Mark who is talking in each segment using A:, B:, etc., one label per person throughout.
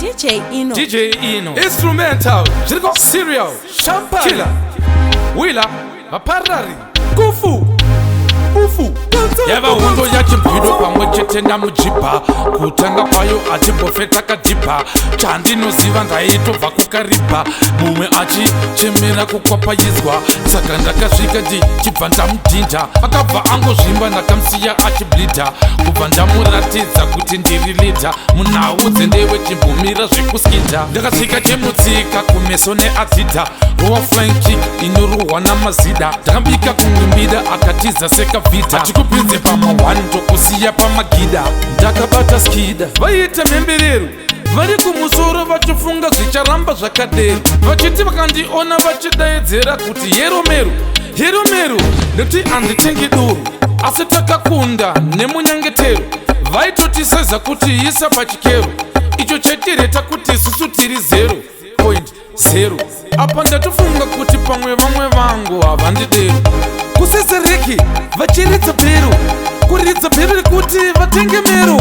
A: DJ Ino Instrumental Serial Champagne Killer Willa Aparari Kufu Ufu Yava undo ya chimpido pamwe chete na mujipa Kutanga kwayo ati bofeta kadipa Chandi no ziva ndaitobva kukaripa Mumwe achi chemera kukwapa yizwa Saka ndakasvika chibva ndamudhinda Akabva angozvimba ndakamsiya achiblida Kubva ndamuratidza kuti ndiri lida Munhau dzendewe chimbomira zvekuskinda Ndakasvika chemutsika kumeso neadzidha Rowa flying kick inoruhwa namazida Ndakambika kungumbida akatiza sekavhidha Atikupinze pama-1 tokusiya pamagida Ndakabata skida Vaita mhemberero vari kumusoro vachifunga zvicharamba zvakadero Vachiti vakandiona vachidaedzera kuti yeromero Yeromero nekuti handitengi duru Asi takakunda nemunyengetero Vaitotiseza kuti isa pachikero Icho chetireta kuti isusu tiri 0.0 Apa ndatofunga kuti pamwe vamwe vangu havandidero Kusesereki vachiridza bhero Kuridza bhero rekuti vatenge mero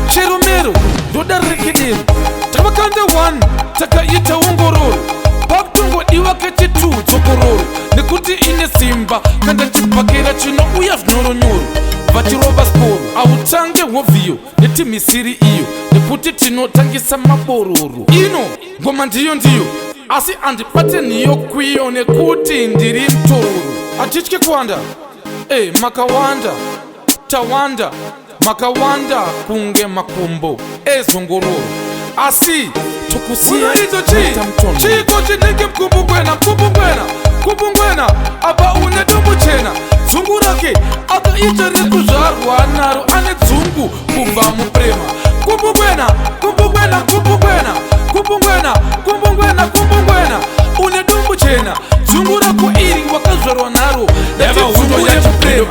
A: Chero mero ndoda rekedero Tavakanda 1 takaita ongororo Pakutongodiwa kechi2 dzokororo Nekuti ine simba kanda chibhakera chinouya zvinyoronyoro Vachirova sporo autange hovhiyo netimisiri iyo Nekuti tinotangisa mabororo Ino ngoma ndiyo Asi andipate niyo kwiyo nekuti ndiri mtororo Achitye kuwanda makawanda tawanda makawanda kunge makumbo ezongororo Asi tokusiya chiko chinenge mkumbungwena apa une dumbu chena dzungu rake akaita rekuzvarwa naro ane dzungu kubva muprema kumbungwena une dumbu chena dzungu rako iri wakazvarwa naro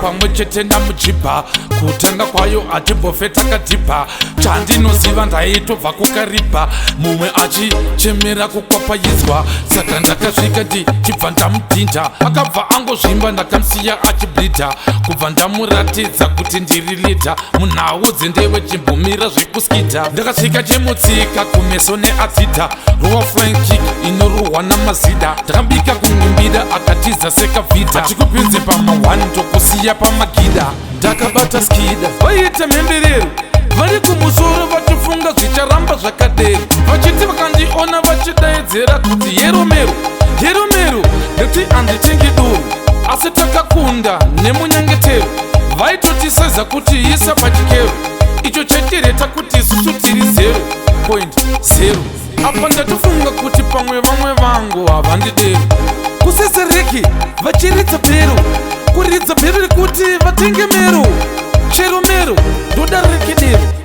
A: pamwe chete ndamuchibha kutanga kwayo atimbofeta kadhibha chandinoziva ndaitobva kukaribha mumwe achichemera kukwapayizwa saka ndakasvika chibva ndamudhinda akabva angozvimba ndakamsiya achiblidha kubva ndamuratidza kuti ndiri lida munhau dzendewe chimbomira zvekuskidha ndakasvika chemutsika kumeso neadzidha rowa flying kick inoruhwa namazida ndakambika kungumbida akatiza sekavhidha atikupinze pama-1 tokusiya pamagida ndakabata skida vaita mhemberero vari kumusoro vachifunga zvicharamba zvakadero vachiti vakandiona vachidaedzera kuti yeromero nekuti handitengi duru asi takakunda nemunyengetero vaitotiseza kuti isa pachikero icho chetireta kuti isusu tiri 0.0 apa ndatofunga kuti pamwe vamwe vangu havandidero kusesereki vachiridza bhero kuridza bhero rekuti vatenge mero chero mero ndoda rekedero